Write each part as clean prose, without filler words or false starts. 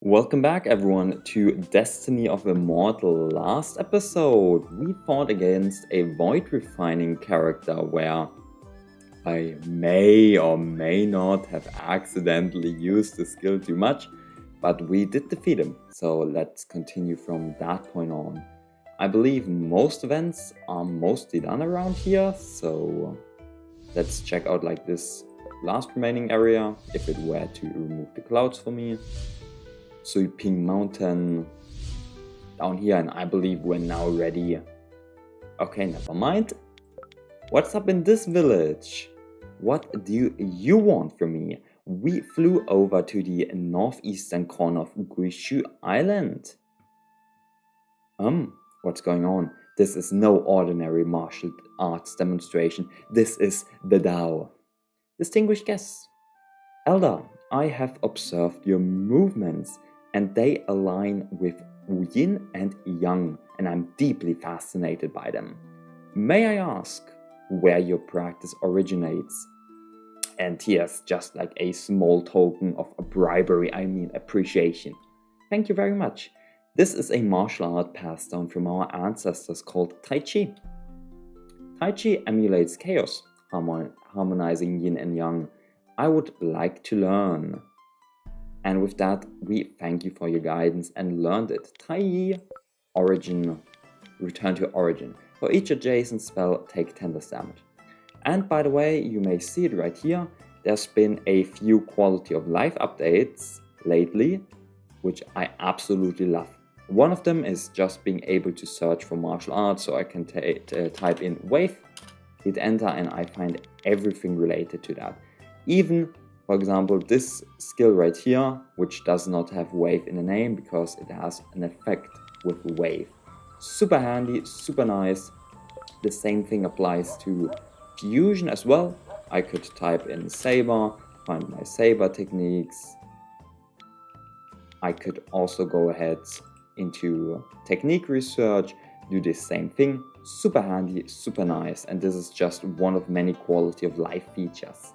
Welcome back everyone to Destiny of Immortal. Last episode we fought against a void refining character where I may or may not have accidentally used the skill too much, but we did defeat him, so let's continue from that point on. I believe most events are mostly done around here, so let's check out like this last remaining area, if it were to remove the clouds for me. Sweeping Mountain down here, and I believe we're now ready. Okay, never mind. What's up in this village? What do you want from me? We flew over to the northeastern corner of Guishu Island. What's going on? This is no ordinary martial arts demonstration. This is the Tao. Distinguished guests, Elder, I have observed your movements, and they align with yin and yang, and I'm deeply fascinated by them. May I ask where your practice originates? And here's just like a small token of bribery, I mean appreciation. Thank you very much. This is a martial art passed down from our ancestors called Tai Chi. Tai Chi emulates chaos, harmonizing yin and yang. I would like to learn. And with that, we thank you for your guidance and learned it. Tai origin, return to origin. For each adjacent spell, take 10 damage. And by the way, you may see it right here. There's been a few quality of life updates lately, which I absolutely love. One of them is just being able to search for martial arts, so I can type in wave, hit enter, and I find everything related to that. Even, for example, this skill right here, which does not have wave in the name because it has an effect with wave. Super handy, super nice. The same thing applies to fusion as well. I could type in saber, find my saber techniques. I could also go ahead into technique research, do the same thing. Super handy, super nice, and this is just one of many quality of life features.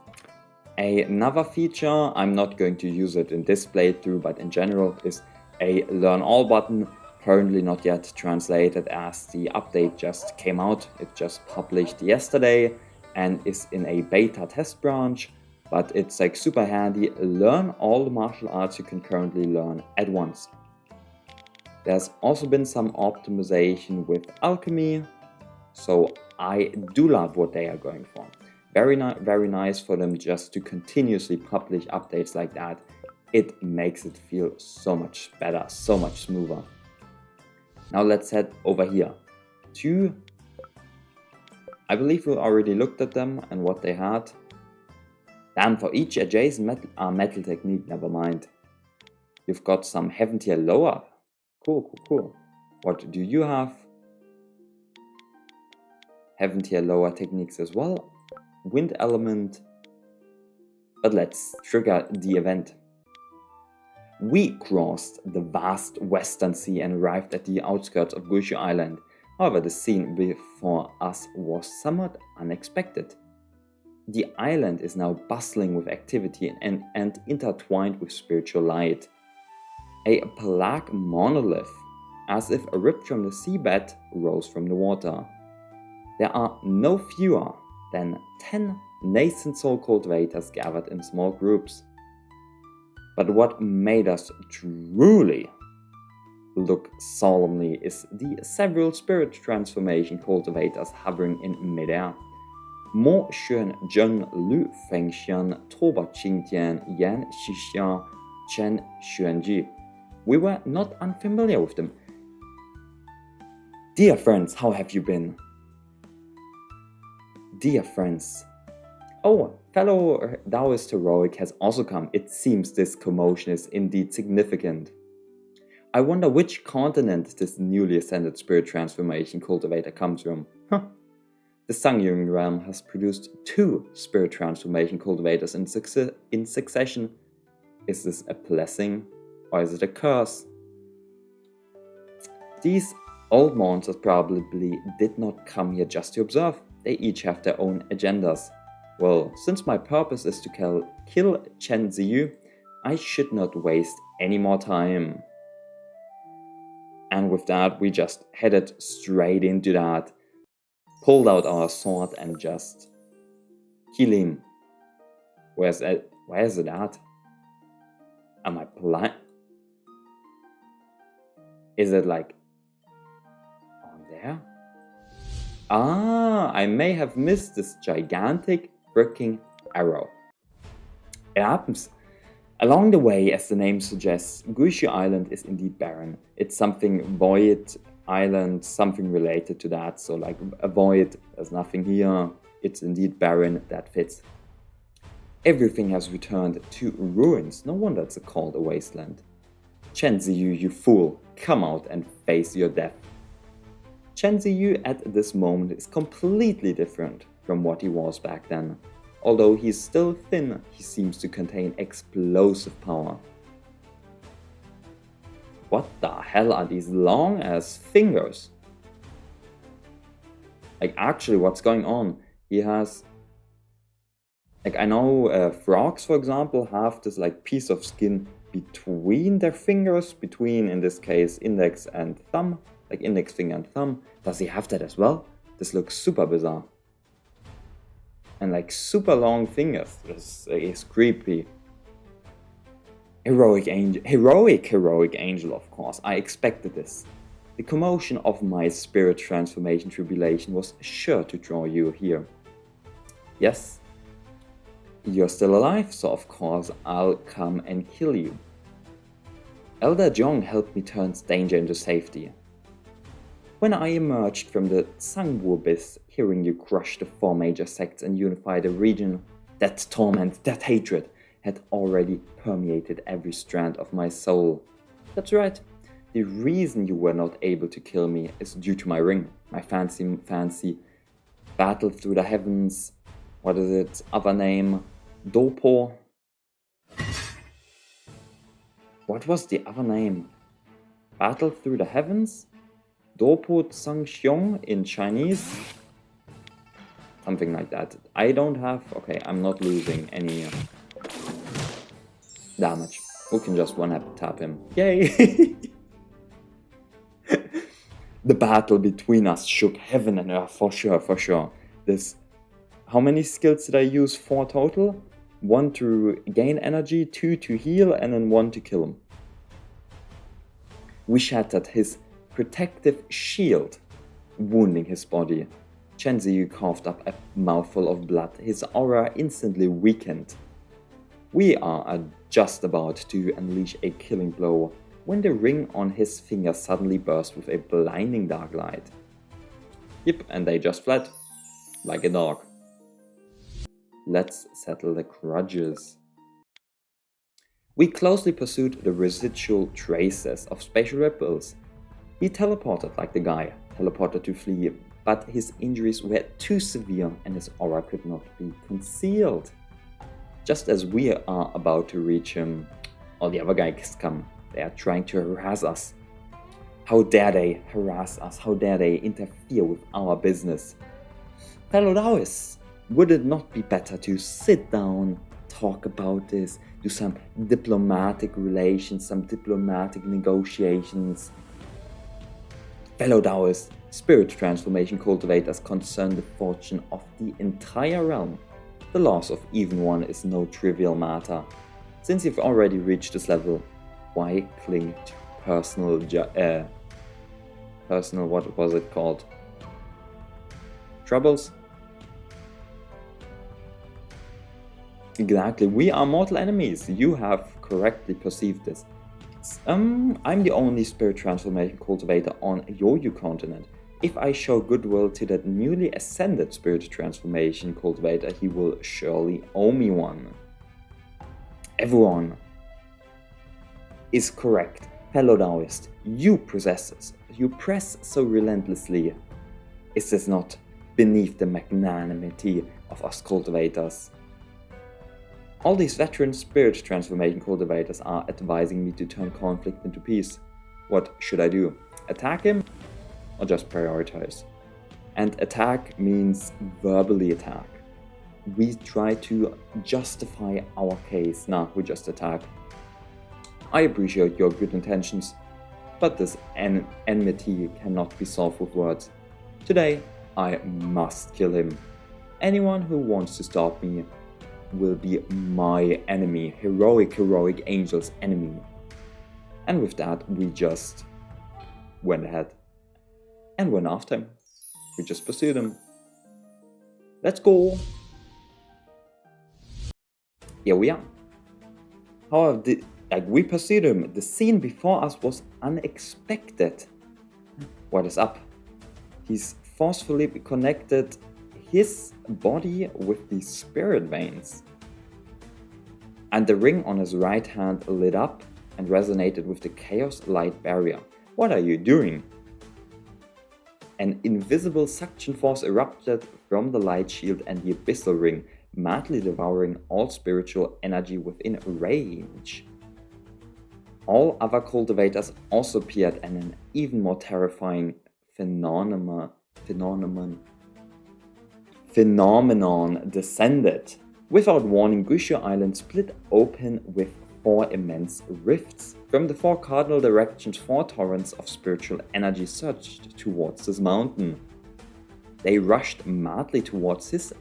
Another feature, I'm not going to use it in this playthrough, but in general, is a Learn All button, currently not yet translated as the update just came out. It just published yesterday and is in a beta test branch, but it's like super handy. Learn all the martial arts you can currently learn at once. There's also been some optimization with alchemy, so I do love what they are going for. Very nice for them just to continuously publish updates like that. It makes it feel so much better, so much smoother. Now let's head over here to, I believe we already looked at them and what they had. Damn, for each adjacent metal technique, never mind. You've got some heaven tier lower. Cool. What do you have? Heaven tier lower techniques as well. Wind element, but let's trigger the event. We crossed the vast western sea and arrived at the outskirts of Guishu Island. However, the scene before us was somewhat unexpected. The island is now bustling with activity and intertwined with spiritual light. A black monolith, as if ripped from the seabed, rose from the water. There are no fewer than 10 nascent soul cultivators gathered in small groups. But what made us truly look solemnly is the several spirit transformation cultivators hovering in midair. Mo Xuan Zhen Lu Fengxian Toba Qingtian Yan Xixia Chen Xuanji. We were not unfamiliar with them. Dear friends, how have you been? Dear friends. Oh, fellow Taoist heroic has also come. It seems this commotion is indeed significant. I wonder which continent this newly ascended spirit transformation cultivator comes from. The Sangyung realm has produced 2 spirit transformation cultivators in succession. Is this a blessing or is it a curse? These old monsters probably did not come here just to observe. They each have their own agendas. Well, since my purpose is to kill Chen Ziyu, I should not waste any more time. And with that, we just headed straight into that, pulled out our sword and just kill him. Where's it? Where is it at? Am I blind? Is it like on there? Ah, I may have missed this gigantic freaking arrow. It happens. Along the way, as the name suggests, Guishu Island is indeed barren. It's something void island, something related to that. So like a void, there's nothing here. It's indeed barren, that fits. Everything has returned to ruins. No wonder it's called a wasteland. Chen Ziyu, you fool, come out and face your death. Chen Ziyu at this moment is completely different from what he was back then. Although he's still thin, he seems to contain explosive power. What the hell are these long ass fingers? Like actually what's going on? He has... Like I know frogs, for example, have this like piece of skin between their fingers, between in this case index and thumb, like index finger and thumb. Does he have that as well? This looks super bizarre. And like super long fingers. This is creepy. Heroic angel, of course. I expected this. The commotion of my spirit transformation tribulation was sure to draw you here. Yes, you're still alive, so of course I'll come and kill you. Elder Zhong helped me turn danger into safety. When I emerged from the Sangwu abyss, hearing you crush the 4 major sects and unify the region, that torment, that hatred, had already permeated every strand of my soul. That's right, the reason you were not able to kill me is due to my ring, my fancy battle through the heavens, what is its other name, Dopo. What was the other name? Battle through the heavens? Dopo Zhangxiong in Chinese? Something like that. I don't have... Okay, I'm not losing any damage. We can just one-tap him. Yay! The battle between us shook heaven and earth, for sure, for sure. This... How many skills did I use? 4 total? 1 to gain energy, 2 to heal, and then 1 to kill him. We shattered his protective shield, wounding his body. Chen Ziyu coughed up a mouthful of blood, his aura instantly weakened. We are just about to unleash a killing blow when the ring on his finger suddenly burst with a blinding dark light. Yep, and they just fled, like a dog. Let's settle the grudges. We closely pursued the residual traces of spatial ripples. He teleported like the guy, teleported to flee, but his injuries were too severe and his aura could not be concealed. Just as we are about to reach him, all the other guys come. They are trying to harass us. How dare they harass us? How dare they interfere with our business? Fellow Taoists, would it not be better to sit down, talk about this, do some diplomatic relations, some diplomatic negotiations? Fellow Taoists, spirit transformation cultivators concern the fortune of the entire realm. The loss of even one is no trivial matter. Since you've already reached this level, why cling to personal, what was it called? Troubles? Exactly, we are mortal enemies. You have correctly perceived this. I'm the only spirit transformation cultivator on Yoyu continent. If I show goodwill to that newly ascended spirit transformation cultivator, he will surely owe me one. Everyone is correct. Fellow Taoist, you press so relentlessly. Is this not beneath the magnanimity of us cultivators? All these veteran spirit transformation cultivators are advising me to turn conflict into peace. What should I do? Attack him? Or just prioritize? And attack means verbally attack. we try to justify our case. Nah, we just attack. I appreciate your good intentions, but this enmity cannot be solved with words. Today, I must kill him. Anyone who wants to stop me will be my enemy, heroic angel's enemy. And with that, we just went ahead and went after him. We just pursued him. Let's go! Here we are. However, we pursued him. The scene before us was unexpected. What is up? He's forcefully connected his body with the spirit veins. And the ring on his right hand lit up and resonated with the chaos light barrier. What are you doing? An invisible suction force erupted from the light shield and the abyssal ring, madly devouring all spiritual energy within range. All other cultivators also appeared, and an even more terrifying phenomenon descended. Without warning, Guishu Island split open with 4 immense rifts. From the 4 cardinal directions, 4 torrents of spiritual energy surged towards this mountain. They rushed madly towards his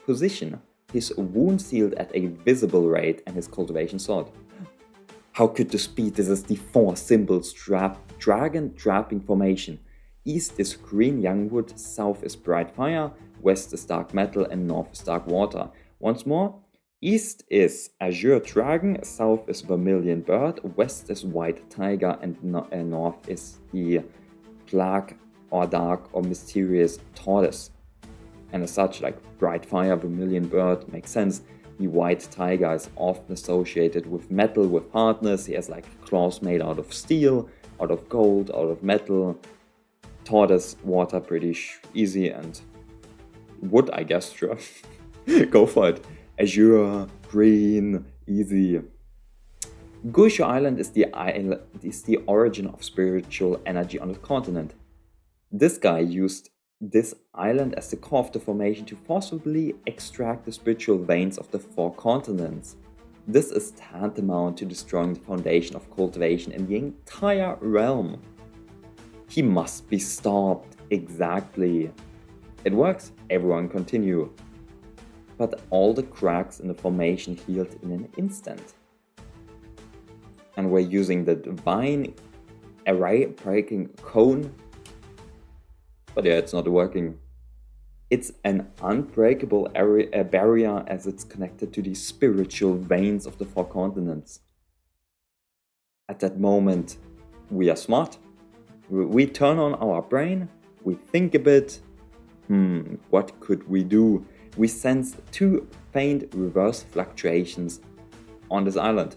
position, his wound sealed at a visible rate and his cultivation sword. How could this be? This is the 4 symbols dragon trapping formation. East is green youngwood, south is bright fire, west is dark metal, and north is dark water. Once more, east is azure dragon, south is vermilion bird, west is white tiger, and north is the black or dark or mysterious tortoise. And as such, like bright fire, vermilion bird makes sense. The white tiger is often associated with metal, with hardness. He has like claws made out of steel, out of gold, out of metal. Tortoise, water, pretty easy, and wood, I guess, sure. Go for it. Azure, green, easy. Guishu Island is the origin of spiritual energy on the continent. This guy used this island as the core of the formation to forcibly extract the spiritual veins of the 4 continents. This is tantamount to destroying the foundation of cultivation in the entire realm. He must be stopped. Exactly. It works. Everyone continue. But all the cracks in the formation healed in an instant. And we're using the divine array breaking cone. But yeah, it's not working. It's an unbreakable barrier as it's connected to the spiritual veins of the 4 continents. At that moment, we are smart. We turn on our brain, we think a bit. What could we do? We sense 2 faint reverse fluctuations on this island.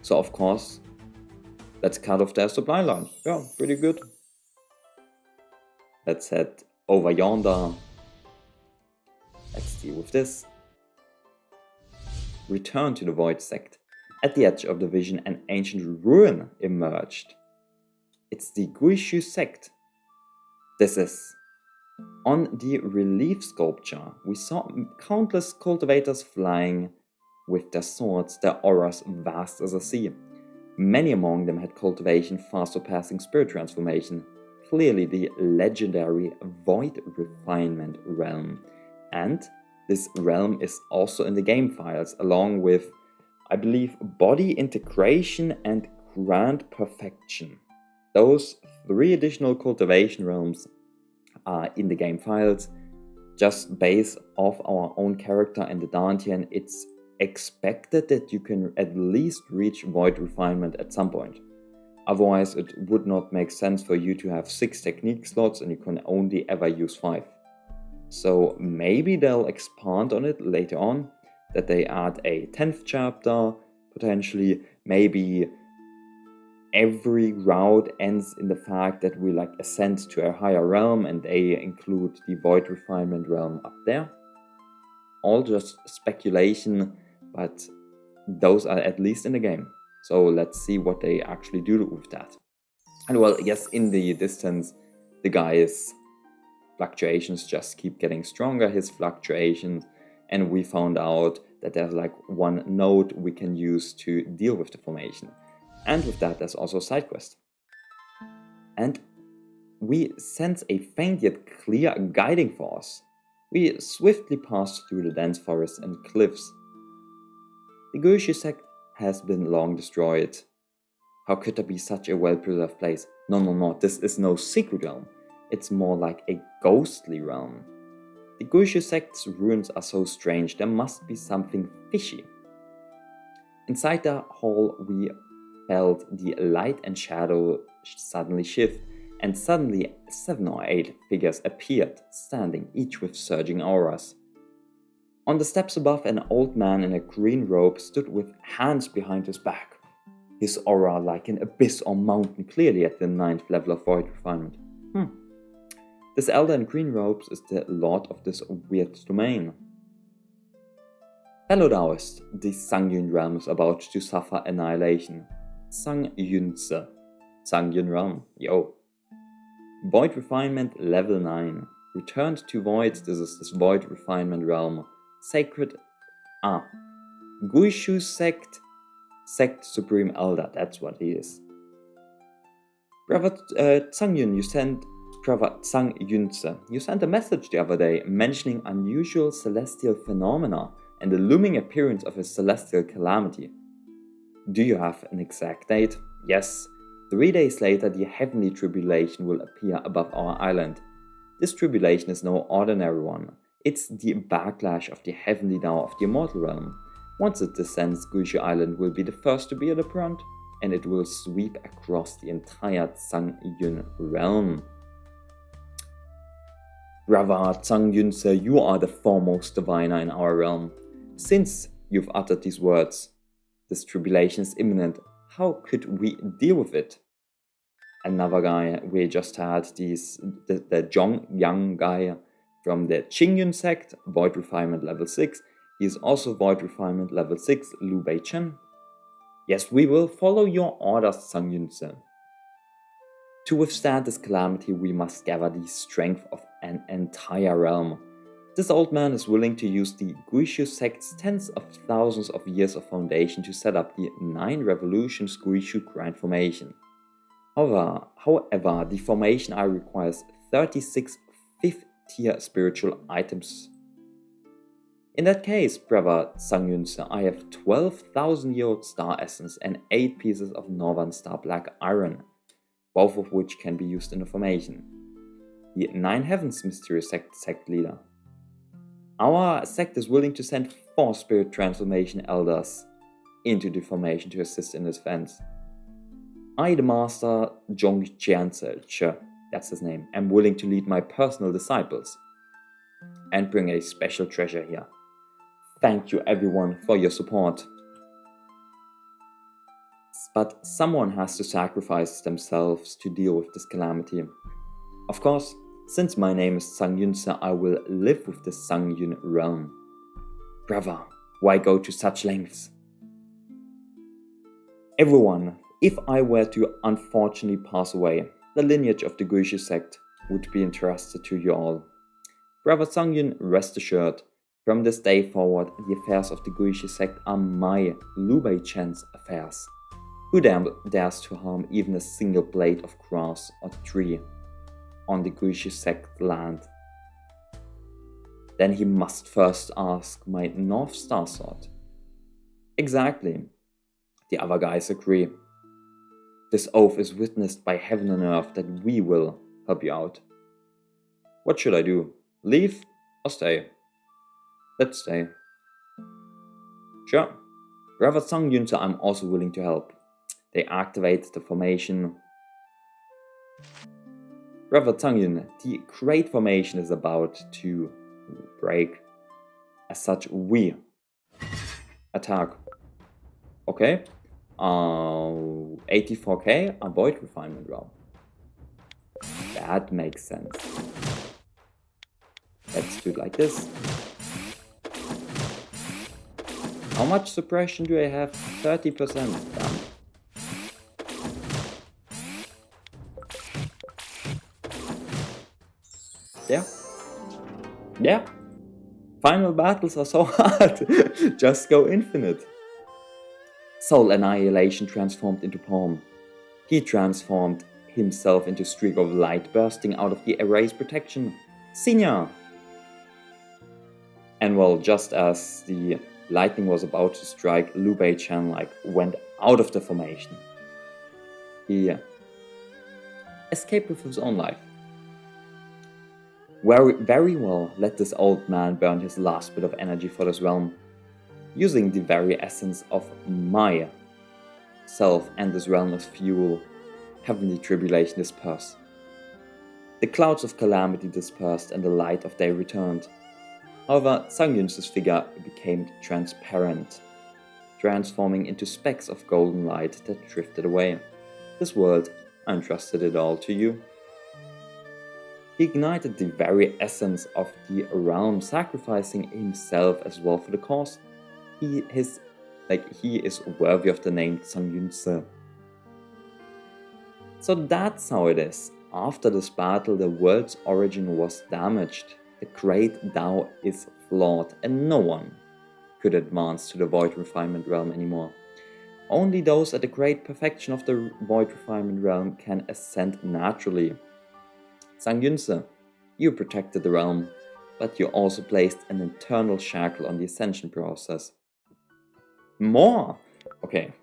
So of course, let's cut off their supply line. Yeah, pretty good. Let's head over yonder. Let's deal with this. Return to the Void Sect. At the edge of the vision, an ancient ruin emerged. It's the Guishu Sect. This is. On the relief sculpture, we saw countless cultivators flying with their swords, their auras vast as a sea. Many among them had cultivation far surpassing spirit transformation. Clearly the legendary Void Refinement realm. And this realm is also in the game files, along with, I believe, Body Integration and Grand Perfection. Those 3 additional cultivation realms are in the game files. Just based off our own character and the Dantian, it's expected that you can at least reach Void Refinement at some point. Otherwise, it would not make sense for you to have 6 technique slots and you can only ever use 5. So maybe they'll expand on it later on, that they add a 10th chapter, potentially. Maybe every route ends in the fact that we like ascend to a higher realm and they include the Void Refinement realm up there. All just speculation, but those are at least in the game. So let's see what they actually do with that. And well, yes, in the distance, the guy is fluctuations just keep getting stronger, his fluctuations, and we found out that there's like one node we can use to deal with the formation. And with that, there's also a side quest. And we sense a faint yet clear guiding force. We swiftly pass through the dense forests and cliffs. The Guishu sect has been long destroyed. How could there be such a well-preserved place? No, this is no secret realm. It's more like a ghostly realm. The Guishu sect's ruins are so strange, there must be something fishy. Inside the hall, we felt the light and shadow suddenly shift, and suddenly 7 or 8 figures appeared, standing, each with surging auras. On the steps above, an old man in a green robe stood with hands behind his back. His aura like an abyss or mountain, clearly at the 9th level of void refinement. This elder in green robes is the lord of this weird domain. Fellow Taoist, the Sangyun realm is about to suffer annihilation. Sangyunse. Sangyun realm, yo. Void refinement level 9. Returned to void, this is this void refinement realm. Sacred. Guishu sect. Sect Supreme Elder, that's what he is. Brother Zangyun, you sent a message the other day mentioning unusual celestial phenomena and the looming appearance of a celestial calamity. Do you have an exact date? Yes. 3 days later, the heavenly tribulation will appear above our island. This tribulation is no ordinary one. It's the backlash of the heavenly Tao of the Immortal realm. Once it descends, Guishu Island will be the first to be at the front, and it will sweep across the entire Zangyun realm. Brother Zangyunse, you are the foremost diviner in our realm. Since you've uttered these words, this tribulation is imminent. How could we deal with it? Another guy, we just had the Zhong Yang guy from the Qingyun sect, Void Refinement level 6. He is also Void Refinement level 6, Liu Beichen. Yes, we will follow your orders, Zangyunse. To withstand this calamity, we must gather the strength of an entire realm. This old man is willing to use the Guishu sect's tens of thousands of years of foundation to set up the 9 revolutions Guishu Grand Formation. However, the formation requires 36 5th-tier spiritual items. In that case, brother Zangyunse, I have 12,000-year-old star essence and 8 pieces of Northern Star Black Iron, both of which can be used in the formation. The 9 Heavens Mysterious sect leader. Our sect is willing to send 4 Spirit Transformation Elders into the formation to assist in this defense. I, the Master Zhongqianze, that's his name, am willing to lead my personal disciples and bring a special treasure here. Thank you everyone for your support. But someone has to sacrifice themselves to deal with this calamity. Of course, since my name is Zangyunse, I will live with the Zangyun realm. Brother, why go to such lengths? Everyone, if I were to unfortunately pass away, the lineage of the Guishu sect would be entrusted to you all. Brother Zangyun, rest assured, from this day forward, the affairs of the Guishu sect are my, Liu Beichen's affairs. Who dares to harm even a single blade of grass or tree on the Guishu sect land? Then he must first ask my North Star Sword. Exactly. The other guys agree. This oath is witnessed by heaven and earth that we will help you out. What should I do? Leave or stay? Let's stay. Sure. Brother Zangyunse, I'm also willing to help. They activate the formation. Brother Zangyun, the Great Formation is about to break. As such, we attack. Okay. 84k, avoid refinement realm. That makes sense. Let's do it like this. How much suppression do I have? 30%. Damn. Yeah. Yeah. Final battles are so hard. Just go infinite. Soul Annihilation transformed into Palm. He transformed himself into Streak of Light, bursting out of the Erase protection. Senior! And well, just as the lightning was about to strike, Liu Bei-chan went out of the formation. He escaped with his own life. Very well, let this old man burn his last bit of energy for this realm. Using the very essence of my self and this realm as fuel, heavenly tribulation dispersed. The clouds of calamity dispersed and the light of day returned. However, Sang Yun's figure became transparent, transforming into specks of golden light that drifted away. This world entrusted it all to you. He ignited the very essence of the realm, sacrificing himself as well for the cause. He is worthy of the name Sang Yun. So that's how it is. After this battle, the world's origin was damaged. The great Tao is flawed, and no one could advance to the Void Refinement Realm anymore. Only those at the great perfection of the Void Refinement Realm can ascend naturally. Sang Yun, you protected the realm, but you also placed an eternal shackle on the ascension process. More! Okay.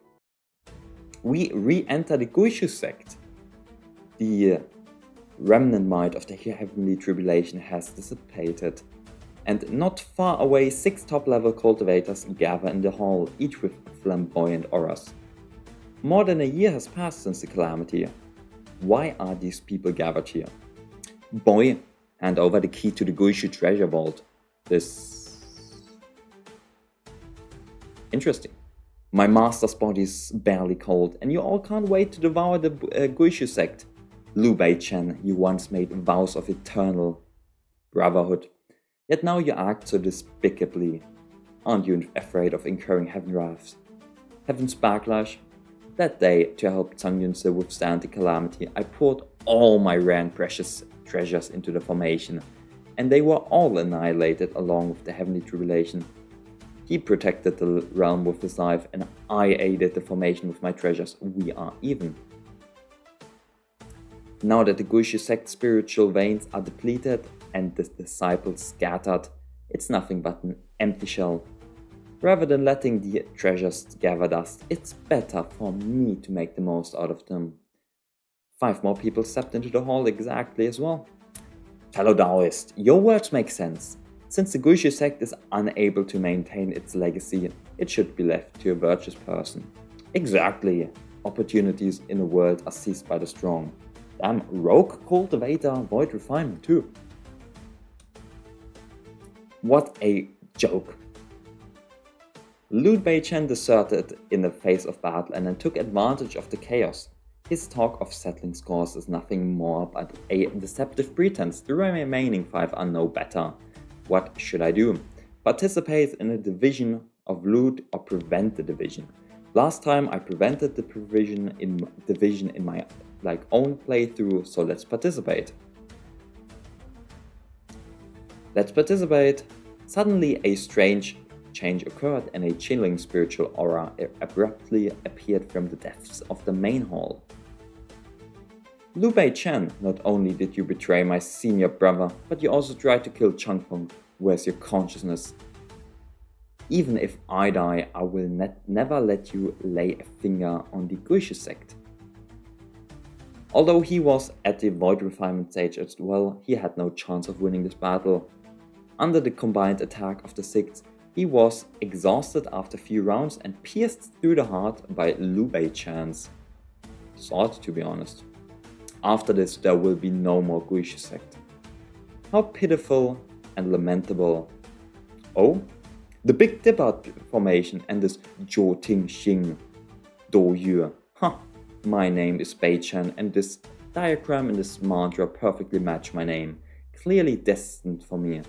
We re-enter the Guishu sect. The remnant might of the heavenly tribulation has dissipated, and not far away 6 top-level cultivators gather in the hall, each with flamboyant auras. More than a year has passed since the calamity. Why are these people gathered here? Boy, hand over the key to the Guishu treasure vault. This... interesting. My master's body is barely cold, and you all can't wait to devour the Guishu sect. Liu Bei-chan, you once made vows of eternal brotherhood, yet now you act so despicably. Aren't you afraid of incurring heaven's wrath? Heaven's backlash? That day, to help Sang Yun withstand the calamity, I poured all my rare and precious treasures into the formation, and they were all annihilated along with the heavenly tribulation. He protected the realm with his life, and I aided the formation with my treasures. We are even. Now that the Guishu sect's spiritual veins are depleted and the disciples scattered, it's nothing but an empty shell. Rather than letting the treasures gather dust, it's better for me to make the most out of them. 5 more people stepped into the hall exactly as well. Fellow Taoist, your words make sense. Since the Guishu sect is unable to maintain its legacy, it should be left to a virtuous person. Exactly. Opportunities in the world are seized by the strong. Damn, rogue cultivator, void refinement too. What a joke. Liu Bei-chan deserted in the face of battle and then took advantage of the chaos. His talk of settling scores is nothing more but a deceptive pretense. The remaining 5 are no better. What should I do? Participate in a division of loot or prevent the division? Last time I prevented the division in my own playthrough, so let's participate. Let's participate. Suddenly a strange change occurred and a chilling spiritual aura abruptly appeared from the depths of the main hall. Liu Bei-chan, not only did you betray my senior brother, but you also tried to kill Changfeng. Where's your consciousness? Even if I die, I will never let you lay a finger on the Guishu sect. Although he was at the Void Refinement stage as well, he had no chance of winning this battle. Under the combined attack of the sects, he was exhausted after a few rounds and pierced through the heart by Liu Bei-chan's sword, to be honest. After this, there will be no more Guishu sect. How pitiful and lamentable. Oh, the Big Dipper formation and this Zhou Ting Xing Do Yue. Huh, my name is Bei-chan and this diagram and this mantra perfectly match my name. Clearly destined for me.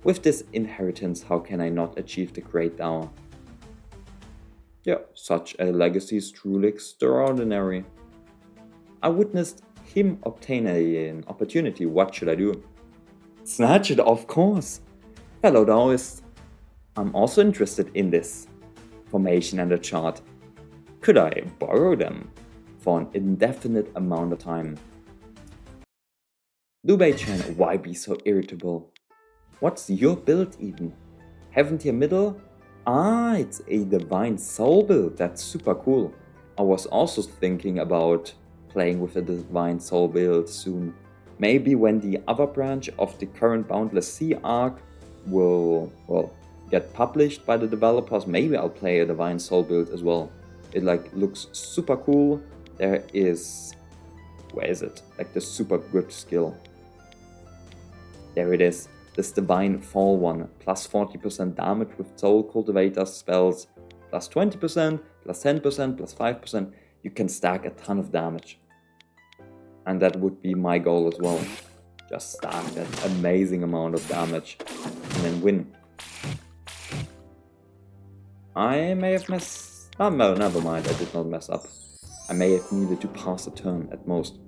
With this inheritance, how can I not achieve the great Tao? Yeah, such a legacy is truly extraordinary. I witnessed him obtain an opportunity. What should I do? Snatch it, of course. Fellow Taoist, I'm also interested in this formation and the chart. Could I borrow them for an indefinite amount of time? Liu Bei-chan, why be so irritable? What's your build even? Haven't you middle? Ah, it's a divine soul build. That's super cool. I was also thinking about playing with a divine soul build soon. Maybe when the other branch of the current Boundless Sea arc will, get published by the developers, maybe I'll play a divine soul build as well. It looks super cool. There is, where is it? The super good skill. There it is. This Divine Fall one, plus 40% damage with Soul Cultivator spells, plus 20%, plus 10%, plus 5%. You can stack a ton of damage. And that would be my goal as well. Just stack that amazing amount of damage and then win. I may have messed... Oh, no, never mind, I did not mess up. I may have needed to pass a turn at most.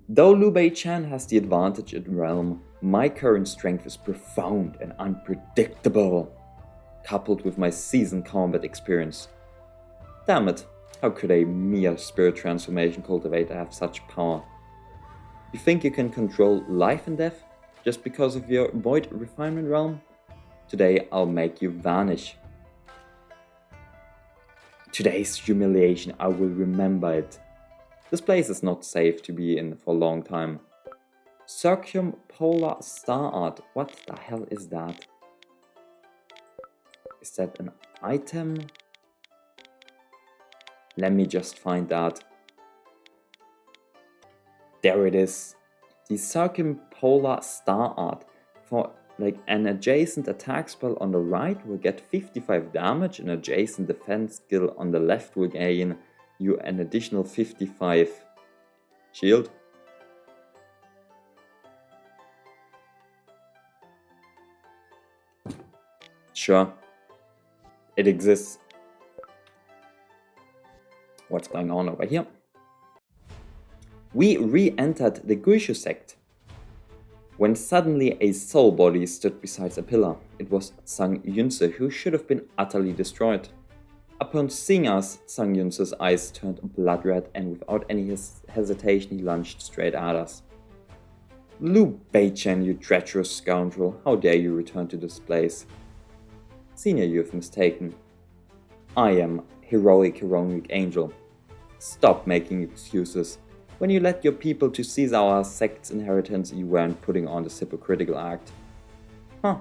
Though Liu Bei-chan has the advantage in Realm, my current strength is profound and unpredictable, coupled with my seasoned combat experience. Damn it, how could a mere spirit transformation cultivator have such power? You think you can control life and death just because of your void refinement realm? Today I'll make you vanish. Today's humiliation, I will remember it. This place is not safe to be in for a long time. Circumpolar Star Art, what the hell is that? Is that an item? Let me just find that. There it is. The Circumpolar Star Art. For an adjacent attack spell on the right will get 55 damage, an adjacent defense skill on the left will gain you an additional 55 shield. Sure, it exists. What's going on over here? We re-entered the Guishu sect, when suddenly a soul body stood beside a pillar. It was Sang Yunse, who should have been utterly destroyed. Upon seeing us, Sang Yunse's eyes turned blood red, and without any hesitation he lunged straight at us. Liu Bei-chan, you treacherous scoundrel, how dare you return to this place? Senior, you have mistaken. I am heroic angel. Stop making excuses. When you led your people to seize our sect's inheritance, you weren't putting on this hypocritical act. Huh.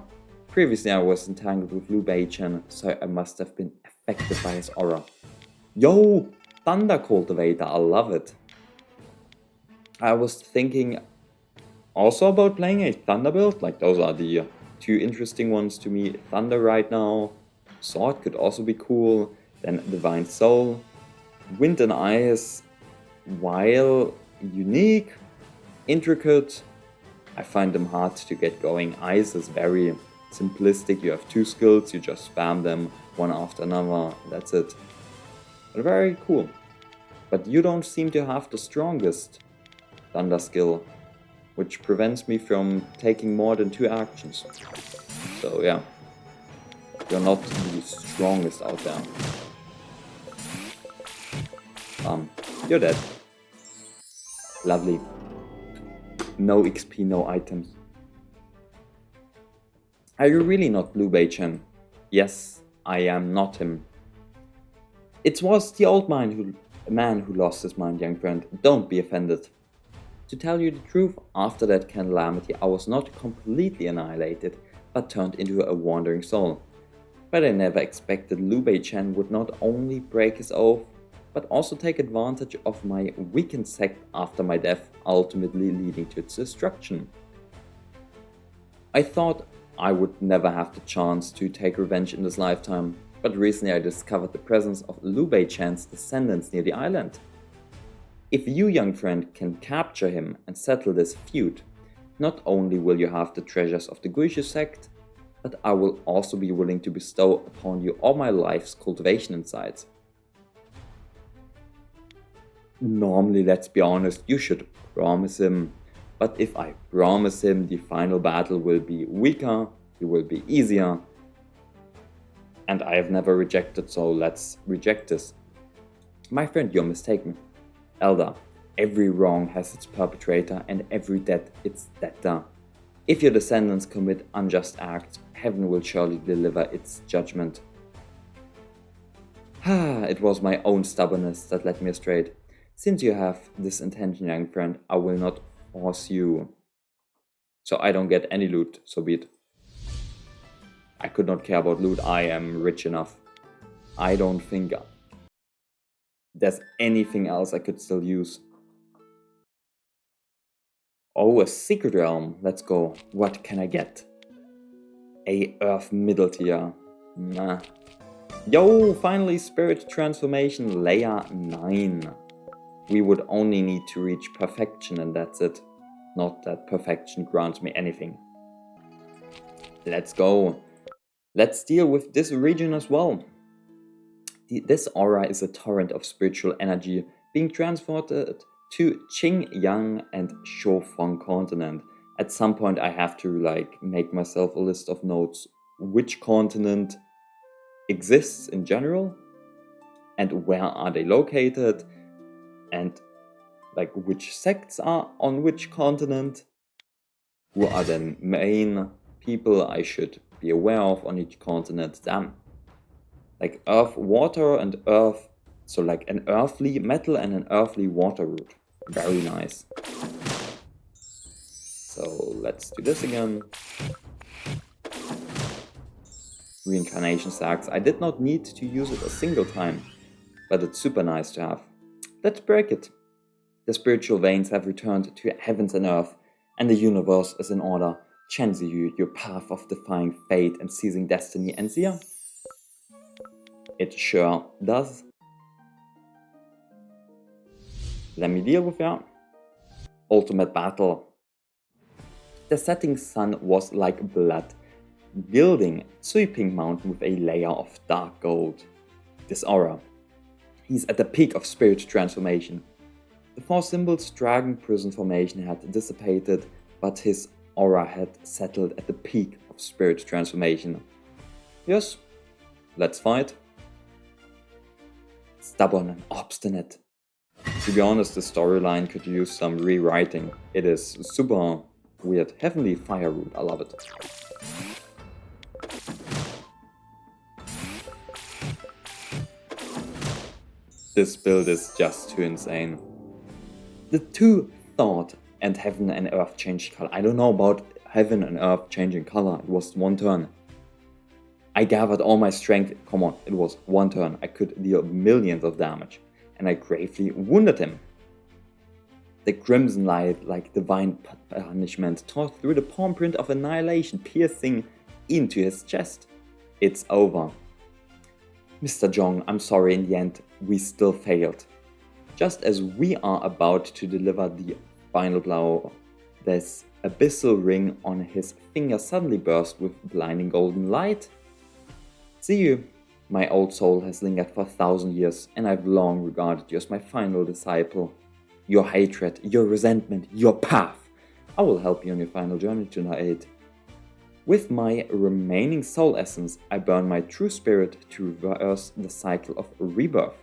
Previously I was entangled with Liu Bei-chan, so I must have been affected by his aura. Yo! Thunder Cultivator, I love it. I was thinking also about playing a Thunder build, those are the two interesting ones to me. Thunder right now, Sword could also be cool, then Divine Soul. Wind and Ice, while unique, intricate, I find them hard to get going. Ice is very simplistic, you have two skills, you just spam them one after another, that's it. But very cool. But you don't seem to have the strongest Thunder skill, which prevents me from taking more than 2 actions. So yeah, you're not the strongest out there. You're dead. Lovely. No XP, no items. Are you really not Liu Bei-chan? Yes, I am not him. It was the old man who lost his mind, young friend. Don't be offended. To tell you the truth, after that calamity I was not completely annihilated, but turned into a wandering soul. But I never expected Liu Bei-chan would not only break his oath, but also take advantage of my weakened sect after my death, ultimately leading to its destruction. I thought I would never have the chance to take revenge in this lifetime, but recently I discovered the presence of Liu Bei-chan's descendants near the island. If you, young friend, can capture him and settle this feud, not only will you have the treasures of the Guishu sect, but I will also be willing to bestow upon you all my life's cultivation insights. Normally, let's be honest, you should promise him But if I promise him the final battle will be weaker, it will be easier, and I have never rejected, so let's reject this. My friend, you're mistaken. Elder, every wrong has its perpetrator and every debt its debtor. If your descendants commit unjust acts, heaven will surely deliver its judgment. It was my own stubbornness that led me astray. Since you have this intention, young friend, I will not force you. So I don't get any loot, so be it. I could not care about loot, I am rich enough. I don't think there's anything else I could still use. Oh, a secret realm, let's go. What can I get? A earth middle tier. Nah. Yo, finally spirit transformation layer 9. We would only need to reach perfection and that's it. Not that perfection grants me anything. Let's go. Let's deal with this region as well. This aura is a torrent of spiritual energy being transported to Qingyang and Shofeng continent. At some point I have to make myself a list of notes which continent exists in general and where are they located and which sects are on which continent, who are the main people I should be aware of on each continent. Damn. Like earth, water, and earth. So like an earthly metal and an earthly water root. Very nice. So let's do this again. Reincarnation stacks. I did not need to use it a single time, but it's super nice to have. Let's break it. The spiritual veins have returned to heavens and earth, and the universe is in order. Chance you, your path of defying fate and seizing destiny ends here. It sure does. Let me deal with that. Ultimate battle. The setting sun was like blood, gilding sweeping mountain with a layer of dark gold. This aura. He's at the peak of spirit transformation. The 4 symbols dragon prison formation had dissipated, but his aura had settled at the peak of spirit transformation. Yes, let's fight. Stubborn and obstinate. To be honest, the storyline could use some rewriting. It is super weird. Heavenly fire root, I love it. This build is just too insane. The 2 thought and heaven and earth changed color. I don't know about heaven and earth changing color. It was 1 turn. I gathered all my strength. Come on, it was 1 turn. I could deal millions of damage. And I gravely wounded him. The crimson light, like divine punishment, tore through the palm print of annihilation, piercing into his chest. It's over. Mr. Zhong, I'm sorry, in the end, we still failed. Just as we are about to deliver the final blow, this abyssal ring on his finger suddenly burst with blinding golden light. See you. My old soul has lingered for 1,000 years, and I've long regarded you as my final disciple. Your hatred, your resentment, your path. I will help you on your final journey tonight. With my remaining soul essence, I burn my true spirit to reverse the cycle of rebirth.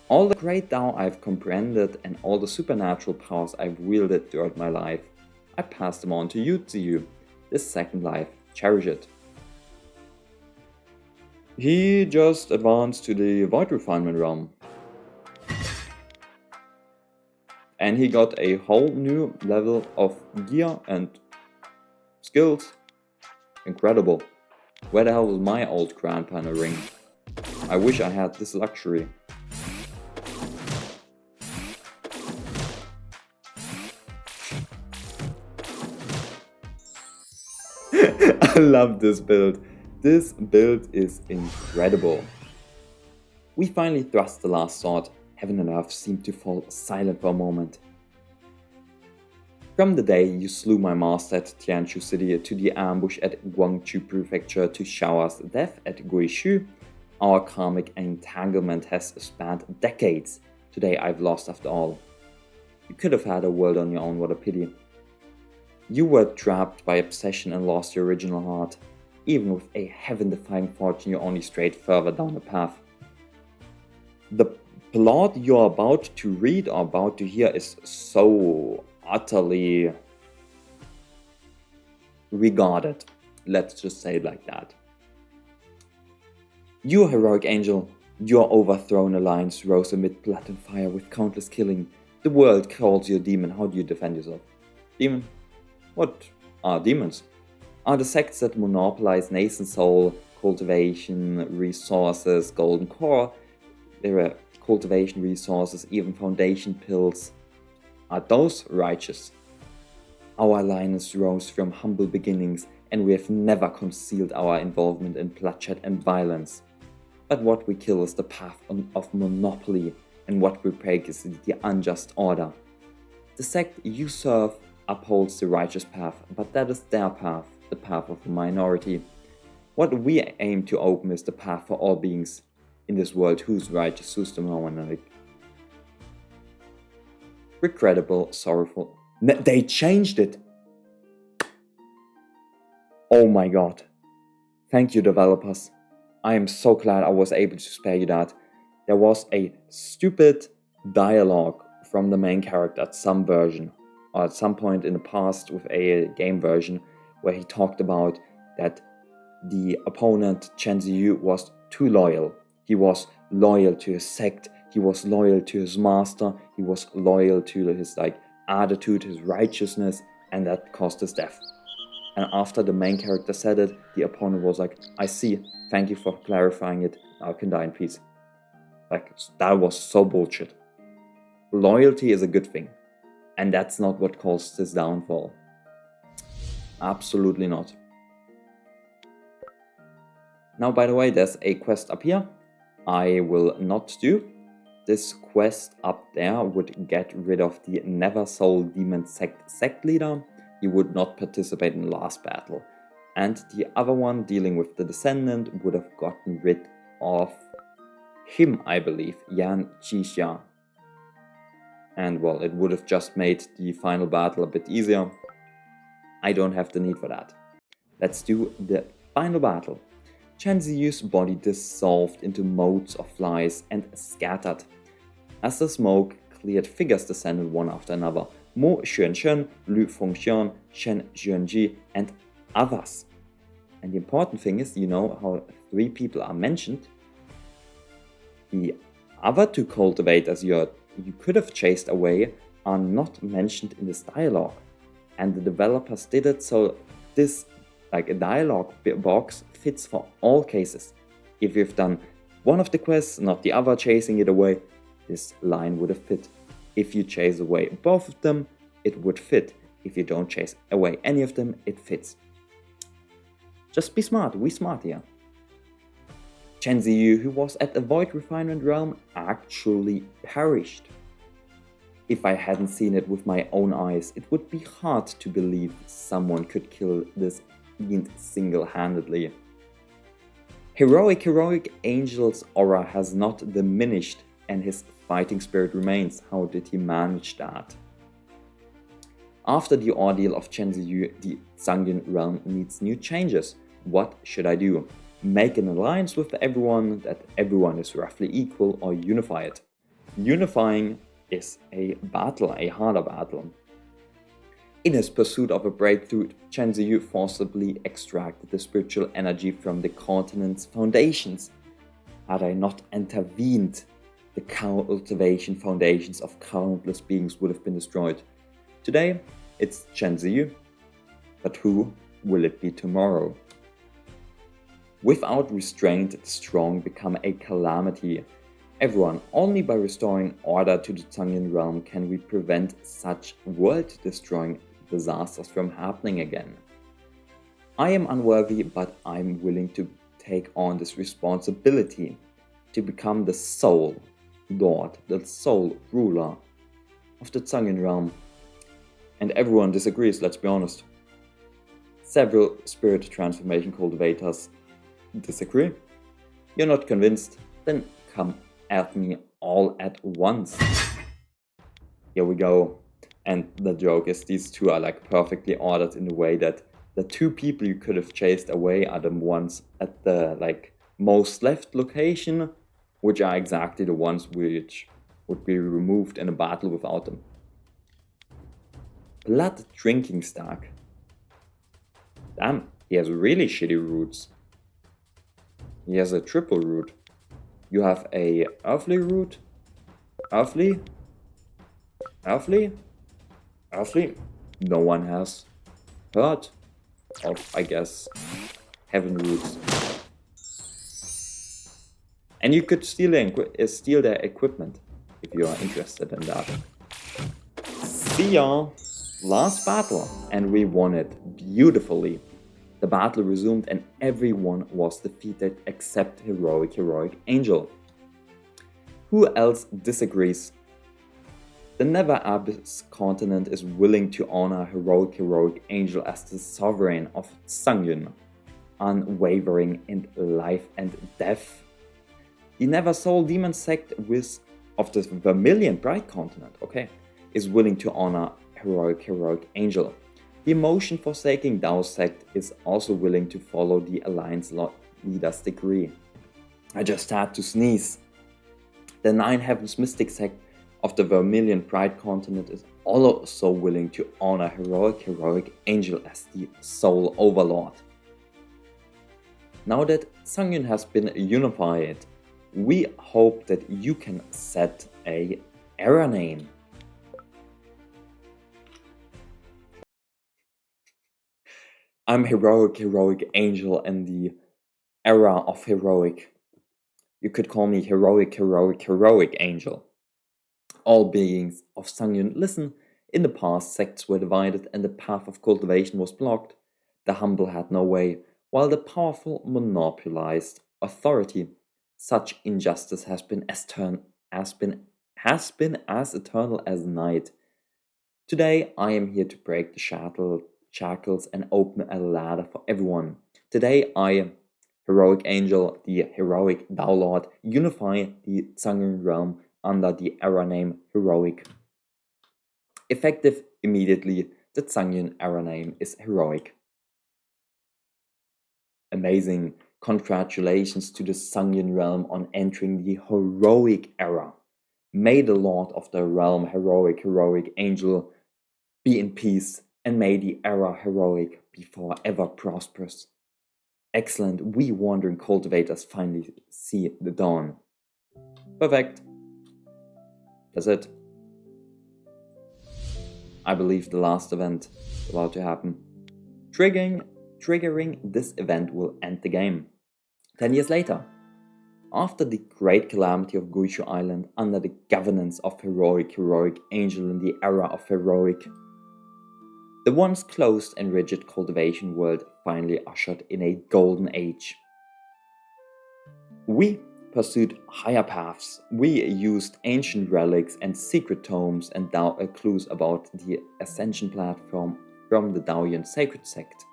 All the great Tao I've comprehended and all the supernatural powers I've wielded throughout my life, I pass them on to you, Ziyu. This second life, cherish it. He just advanced to the Void Refinement realm. And he got a whole new level of gear and skills. Incredible. Where the hell was my old grandpa in a ring? I wish I had this luxury. I love this build. This build is incredible. We finally thrust the last sword. Heaven and earth seemed to fall silent for a moment. From the day you slew my master at Tianshu City to the ambush at Guangzhou Prefecture to Shao's death at Guishu, our karmic entanglement has spanned decades. Today I've lost after all. You could have had a world on your own, what a pity. You were trapped by obsession and lost your original heart. Even with a heaven-defying fortune, you only strayed further down the path. The plot you're about to read or about to hear is so utterly regarded. Let's just say it like that. You heroic angel, your overthrown alliance rose amid blood and fire with countless killing. The world calls you a demon. How do you defend yourself? Demon? What are demons? Are the sects that monopolize nascent soul, cultivation, resources, golden core, there are cultivation resources, even foundation pills. Are those righteous? Our alliance rose from humble beginnings, and we have never concealed our involvement in bloodshed and violence. But what we kill is the path of monopoly, and what we break is the unjust order. The sect you serve upholds the righteous path, but that is their path, the path of the minority. What we aim to open is the path for all beings in this world, who's righteous, who's the minority. Regrettable, sorrowful. They changed it! Oh my god. Thank you, developers. I am so glad I was able to spare you that. There was a stupid dialogue from the main character at some version, or at some point in the past with a game version, where he talked about that the opponent, Chen Ziyu, was too loyal. He was loyal to his sect, he was loyal to his master, he was loyal to his attitude, his righteousness, and that caused his death. And after the main character said it, the opponent was like, I see, thank you for clarifying it, now I can die in peace. That was so bullshit. Loyalty is a good thing, and that's not what caused his downfall. Absolutely not. Now, by the way, there's a quest up here I will not do. This quest up there would get rid of the Never Soul Demon sect leader. He would not participate in the last battle. And the other one, dealing with the Descendant, would have gotten rid of him, I believe, Yan Qixia. And well, it would have just made the final battle a bit easier. I don't have the need for that. Let's do the final battle. Chen Ziyu's body dissolved into motes of flies and scattered. As the smoke cleared, figures descended one after another. Mo Xuanchen, Lu Fengxian, Shen Xuanji, and others. And the important thing is, you know how 3 people are mentioned. The other 2 cultivators you could have chased away are not mentioned in this dialogue. And the developers did it so this, a dialogue box, fits for all cases. If you've done one of the quests, not the other, chasing it away, this line would have fit. If you chase away both of them, it would fit. If you don't chase away any of them, it fits. Just be smart, we smart here. Chen Ziyu, who was at the Void Refinement Realm, actually perished. If I hadn't seen it with my own eyes, it would be hard to believe someone could kill this fiend single-handedly. Heroic Angel's aura has not diminished and his fighting spirit remains. How did he manage that? After the ordeal of Chen Ziyu, the Zangyan realm needs new changes. What should I do? Make an alliance with everyone, that everyone is roughly equal, or unify it? Unifying is a battle, a harder battle. In his pursuit of a breakthrough, Chen Ziyu forcibly extracted the spiritual energy from the continent's foundations. Had I not intervened, the cultivation foundations of countless beings would have been destroyed. Today, it's Chen Ziyu, but who will it be tomorrow? Without restraint, the strong become a calamity. Everyone, only by restoring order to the Zangyan realm can we prevent such world-destroying disasters from happening again. I am unworthy, but I'm willing to take on this responsibility to become the sole lord, the sole ruler of the Zangyan realm. And everyone disagrees, let's be honest. Several spirit transformation cultivators disagree. You're not convinced? Then come at me all at once. Here we go. And the joke is these two are like perfectly ordered in the way that the two people you could have chased away are the ones at the like most left location, which are exactly the ones which would be removed in a battle without them. Blood drinking stack. Damn, he has really shitty roots. He has a triple root. You have a earthly root, earthly, earthly, earthly. No one has heard of, I guess, heaven roots. And you could steal their equipment if you are interested in that. See y'all! Last battle, and we won it beautifully. The battle resumed and everyone was defeated except Heroic Angel. Who else disagrees? The Never Abyss continent is willing to honor Heroic Angel as the sovereign of Sangyun, unwavering in life and death. The Never Soul Demon sect of the Vermilion Bright continent, is willing to honor Heroic Angel. The Emotion Forsaking Dao sect is also willing to follow the Alliance leader's decree. I just had to sneeze. The Nine Heavens Mystic sect of the Vermilion Bright continent is also willing to honor Heroic Angel as the Soul Overlord. Now that Sangyun has been unified, we hope that you can set a era name. I'm Heroic Angel and the era of heroic. You could call me Heroic Angel. All beings of Sangyun, listen, in the past sects were divided and the path of cultivation was blocked. The humble had no way, while the powerful monopolized authority. Such injustice has been as eternal as night. Today I am here to break the shackles and open a ladder for everyone. Today I, Heroic Angel, the heroic Dao Lord, unify the Sangyun realm under the era name Heroic. Effective immediately, the Sangyun era name is Heroic. Amazing! Congratulations to the Sangyun realm on entering the heroic era. May the Lord of the realm, Heroic Angel, be in peace, and may the era heroic be forever prosperous. Excellent, we wandering cultivators finally see the dawn. Perfect. That's it. I believe the last event is about to happen. Triggering this event will end the game. 10 years later, after the great calamity of Guishu Island under the governance of Heroic Angel in the era of Heroic, the once closed and rigid cultivation world finally ushered in a golden age. We pursued higher paths. We used ancient relics and secret tomes and clues about the ascension platform from the Daoyan sacred sect.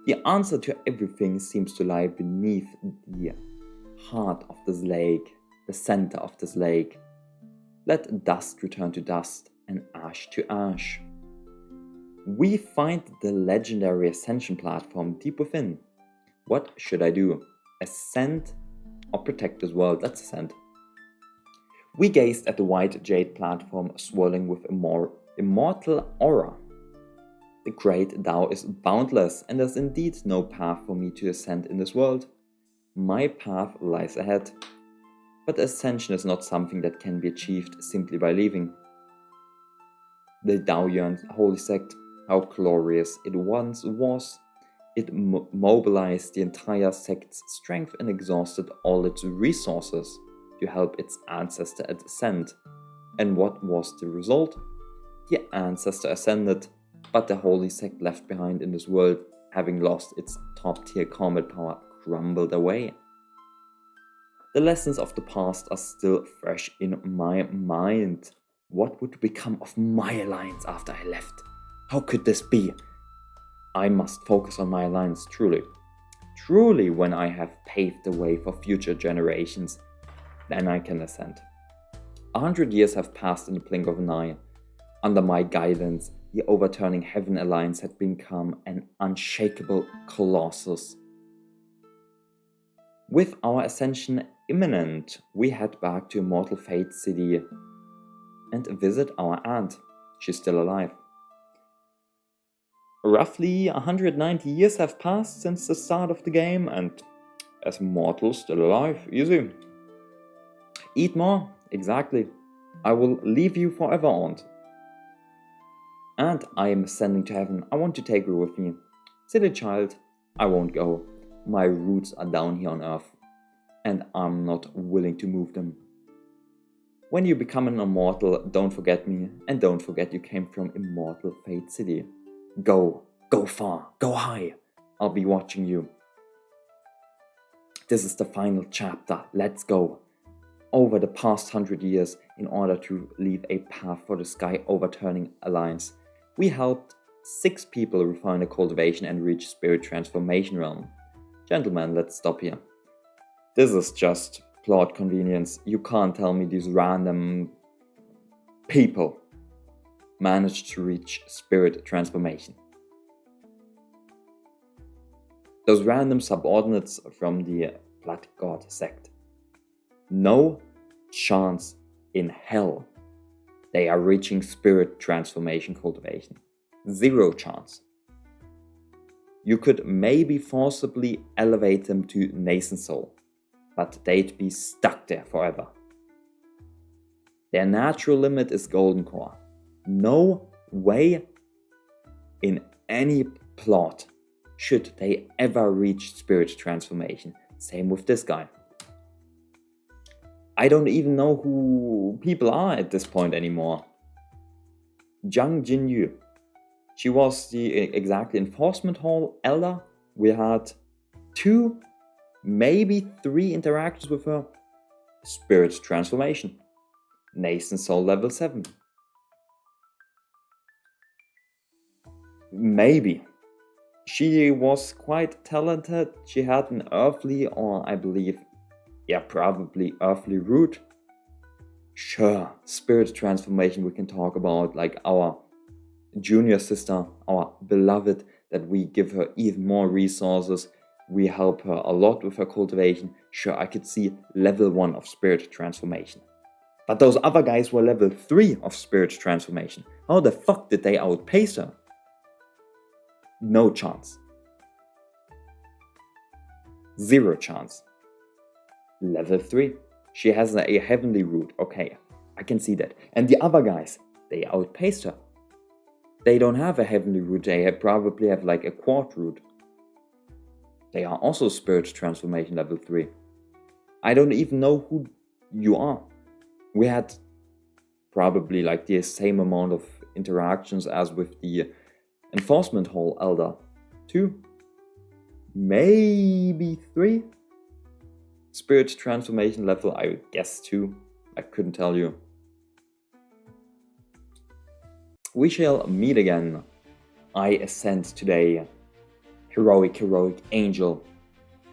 The answer to everything seems to lie beneath the heart of this lake, the center of this lake. Let dust return to dust and ash to ash. We find the legendary ascension platform deep within. What should I do? Ascend or protect this world? Let's ascend. We gazed at the white jade platform swirling with immortal aura. The great Tao is boundless, and there's indeed no path for me to ascend in this world. My path lies ahead. But ascension is not something that can be achieved simply by leaving. The Daoyan holy sect, how glorious it once was. It mobilized the entire sect's strength and exhausted all its resources to help its ancestor ascend. And what was the result? The ancestor ascended, but the holy sect left behind in this world, having lost its top-tier combat power, crumbled away. The lessons of the past are still fresh in my mind. What would become of my alliance after I left? How could this be? I must focus on my alliance, truly. Truly, when I have paved the way for future generations, then I can ascend. 100 years have passed in the blink of an eye. Under my guidance, the Overturning Heaven Alliance had become an unshakable colossus. With our ascension imminent, we head back to Immortal Fate City and visit our aunt. She's still alive. Roughly 190 years have passed since the start of the game, and as Immortal still alive, easy. Eat more, exactly. I will leave you forever, aunt. And I am ascending to heaven. I want to take you with me. Silly child, I won't go. My roots are down here on earth, and I'm not willing to move them. When you become an immortal, don't forget me, and don't forget you came from Immortal Fate City. Go far, go high. I'll be watching you. This is the final chapter. Let's go. Over the past 100 years, in order to leave a path for the Sky Overturning Alliance, we helped 6 people refine the cultivation and reach Spirit Transformation Realm. Gentlemen, let's stop here. This is just plot convenience. You can't tell me these random people managed to reach Spirit Transformation. Those random subordinates from the Blood God sect. No chance in hell they are reaching Spirit Transformation cultivation. 0 chance. You could maybe forcibly elevate them to nascent soul, but they'd be stuck there forever. Their natural limit is golden core. No way in any plot should they ever reach Spirit Transformation. Same with this guy. I don't even know who people are at this point anymore. Zhang Jinyu. She was the exactly Enforcement Hall Elder. We had 2, maybe 3 interactions with her. Spirit Transformation. Nascent Soul level 7. Maybe. She was quite talented. She had an earthly, or I believe, probably earthly root. Sure, Spirit Transformation we can talk about, like our junior sister, our beloved, that we give her even more resources. We help her a lot with her cultivation. Sure, I could see level 1 of Spirit Transformation. But those other guys were level 3 of Spirit Transformation. How the fuck did they outpace her? No chance. 0 chance. Level 3. She has a heavenly root. Okay, I can see that. And the other guys, they outpaced her. They don't have a heavenly root. They probably have like a quad root. They are also Spirit Transformation level 3. I don't even know who you are. We had probably like the same amount of interactions as with the Enforcement Hall Elder. 2, maybe 3. Spirit Transformation level, I would guess 2. I couldn't tell you. We shall meet again. I ascend today. Heroic angel.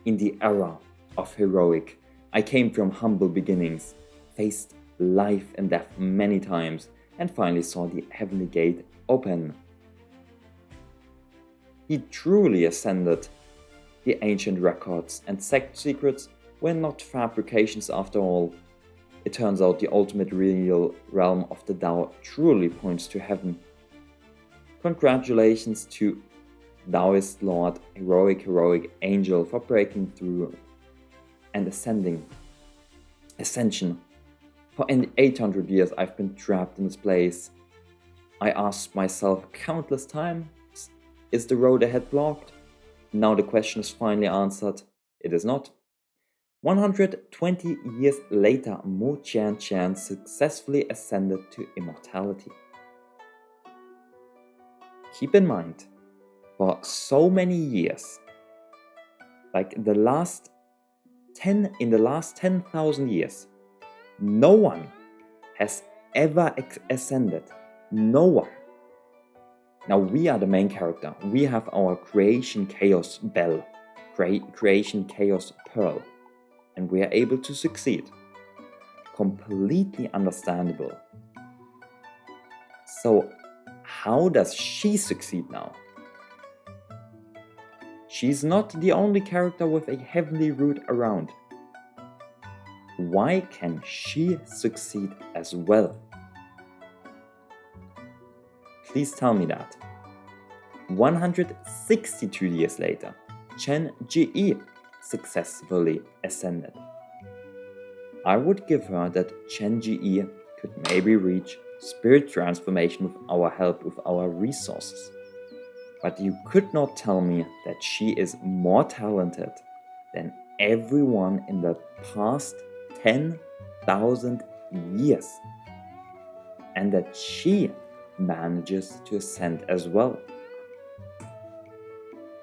In the era of heroic, I came from humble beginnings, faced life and death many times, and finally saw the heavenly gate open. He truly ascended. The ancient records and sect secrets were not fabrications after all. It turns out the ultimate real realm of the Tao truly points to heaven. Congratulations to Taoist Lord, heroic angel, for breaking through and ascension. For 800 years I've been trapped in this place. I asked myself countless times, is the road ahead blocked? Now the question is finally answered. It is not. 120 years later, Mo Qian successfully ascended to immortality. Keep in mind, for so many years, like in the last 10,000 years, no one has ever ascended. No one. Now we are the main character. We have our Creation Chaos Bell, Creation Chaos Pearl, and we are able to succeed. Completely understandable. So how does she succeed now? She's not the only character with a heavenly root around. Why can she succeed as well? Please tell me that. 162 years later, Chen Ji successfully ascended. I would give her that Chen Ji could maybe reach spirit transformation with our help, with our resources. But you could not tell me that she is more talented than everyone in the past 10,000 years. And that she manages to ascend as well.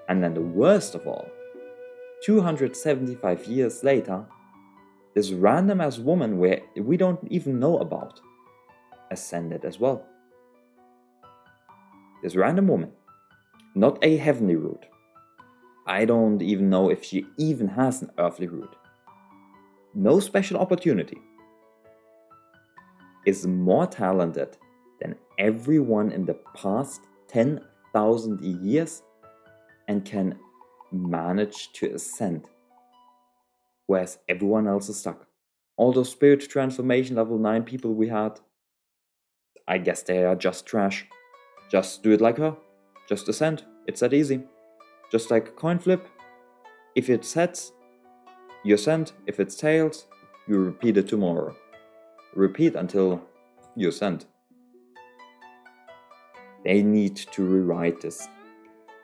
And then the worst of all, 275 years later, this random ass woman where we don't even know about ascended as well. This random woman, not a heavenly root. I don't even know if she even has an earthly root. No special opportunity. Is more talented than everyone in the past 10,000 years and can manage to ascend, whereas everyone else is stuck. All those spirit transformation level 9 people we had, I guess they are just trash. Just do it like her. Just ascend. It's that easy. Just like a coin flip. If it's heads, you ascend. If it's tails, you repeat it tomorrow. Repeat until you ascend. They need to rewrite this.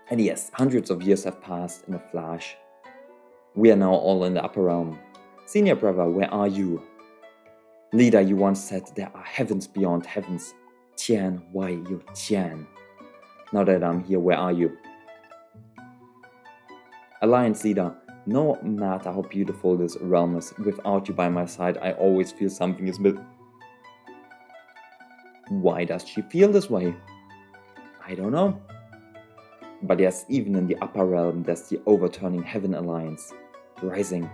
And yes, hundreds of years have passed in a flash. We are now all in the upper realm. Senior brother, where are you? Leader, you once said there are heavens beyond heavens. Tian, why you Tian? Now that I'm here, where are you? Alliance leader, no matter how beautiful this realm is, without you by my side, I always feel something is missing. Why does she feel this way? I don't know. But yes, even in the upper realm, there's the overturning heaven alliance rising.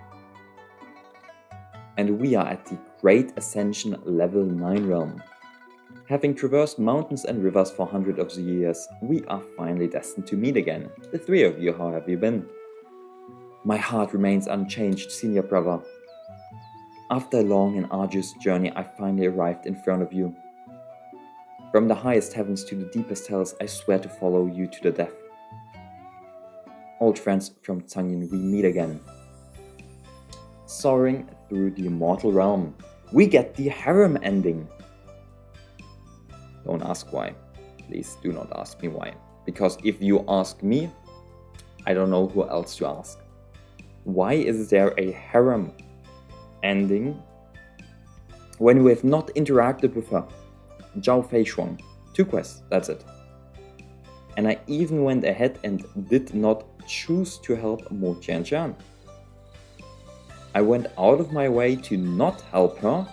And we are at the Great Ascension level 9 realm. Having traversed mountains and rivers for hundreds of years, we are finally destined to meet again. The three of you, how have you been? My heart remains unchanged, senior brother. After a long and arduous journey, I finally arrived in front of you. From the highest heavens to the deepest hells, I swear to follow you to the death. Old friends from Zangyin, we meet again. Soaring through the immortal realm, we get the harem ending. Don't ask why. Please do not ask me why. Because if you ask me, I don't know who else to ask. Why is there a harem ending when we have not interacted with her? Zhao Fei Shuang. 2 quests, that's it. And I even went ahead and did not choose to help Mo Tianxian. I went out of my way to not help her,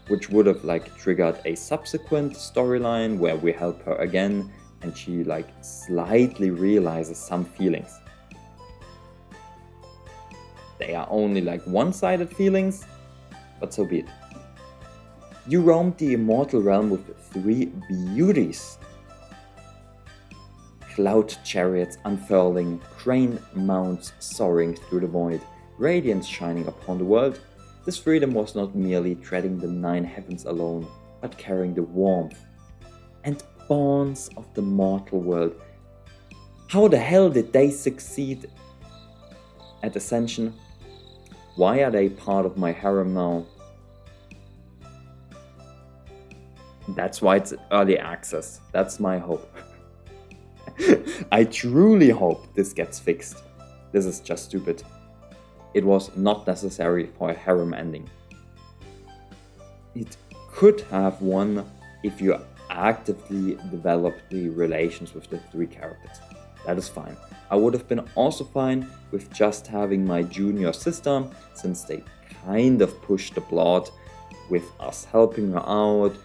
which would have triggered a subsequent storyline where we help her again and she slightly realizes some feelings. They are only one-sided feelings, but so be it. You roamed the immortal realm with 3 beauties. Cloud chariots unfurling, craned mounts soaring through the void, radiance shining upon the world. This freedom was not merely treading the 9 heavens alone, but carrying the warmth and bonds of the mortal world. How the hell did they succeed at Ascension? Why are they part of my harem now? That's why it's early access. That's my hope. I truly hope this gets fixed. This is just stupid. It was not necessary for a harem ending. It could have one if you actively developed the relations with the 3 characters. That is fine. I would have been also fine with just having my junior sister, since they kind of pushed the plot with us helping her out,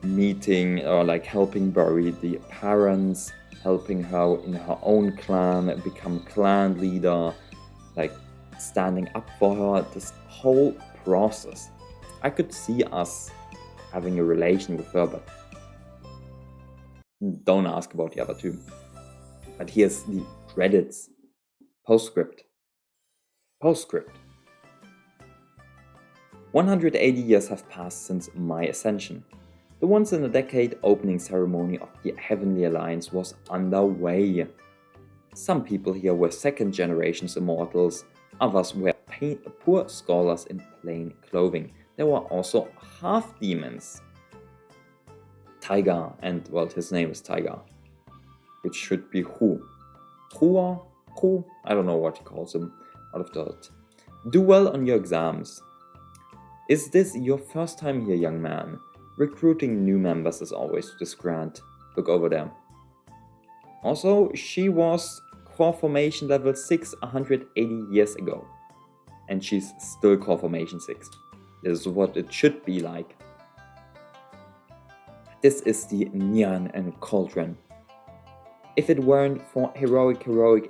meeting or helping bury the parents, helping her in her own clan, become clan leader, standing up for her, this whole process. I could see us having a relation with her, but Don't ask about the other two. But here's the credits. Postscript. Postscript. 180 years have passed since my ascension. The once-in-a-decade opening ceremony of the Heavenly Alliance was underway. Some people here were second-generation immortals, others were poor scholars in plain clothing. There were also half-demons. Taiga, and well, his name is Taiga, which should be Hu. Hu? I don't know what he calls him out of that. Do well on your exams. Is this your first time here, young man? Recruiting new members is always this grand. Look over there. Also, she was core formation level 6 180 years ago. And she's still core formation 6. This is what it should be like. This is the Nyan and Cauldron. If it weren't for heroic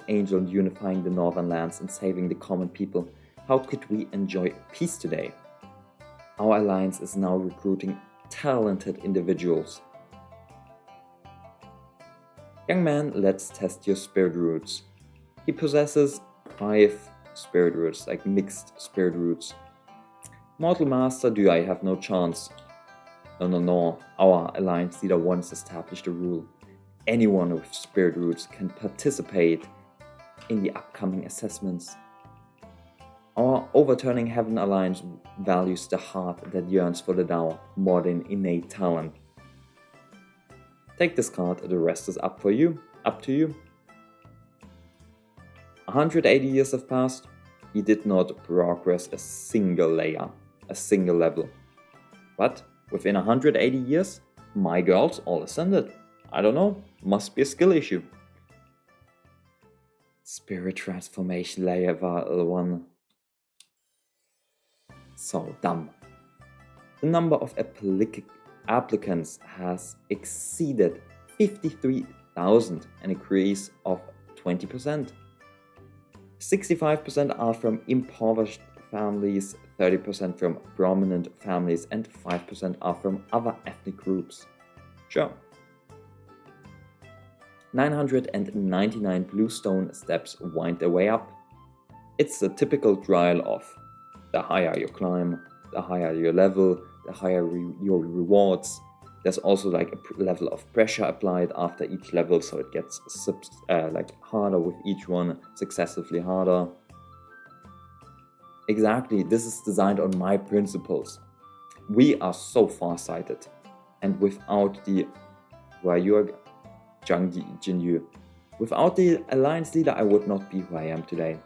angel unifying the northern lands and saving the common people, how could we enjoy peace today? Our alliance is now recruiting talented individuals. Young man, let's test your spirit roots. He possesses 5 spirit roots, like mixed spirit roots. Mortal Master, do I have no chance? No. Our alliance leader once established a rule. Anyone with spirit roots can participate in the upcoming assessments. Our Overturning Heaven alliance values the heart that yearns for the Tao more than innate talent. Take this card, the rest is up to you. 180 years have passed. He did not progress a single layer, a single level. But within 180 years, my girls all ascended. I don't know, must be a skill issue. Spirit transformation layer 1. So dumb. The number of applicants has exceeded 53,000, an increase of 20%. 65% are from impoverished families, 30% from prominent families, and 5% are from other ethnic groups. Sure. 999 bluestone steps wind their way up. It's a typical trial of the higher you climb, the higher your level, the higher your rewards. There's also like a level of pressure applied after each level, so it gets like harder with each one, successively harder. Exactly, this is designed on my principles. We are so far-sighted, and without the Jinyu, without the alliance leader, I would not be who I am today.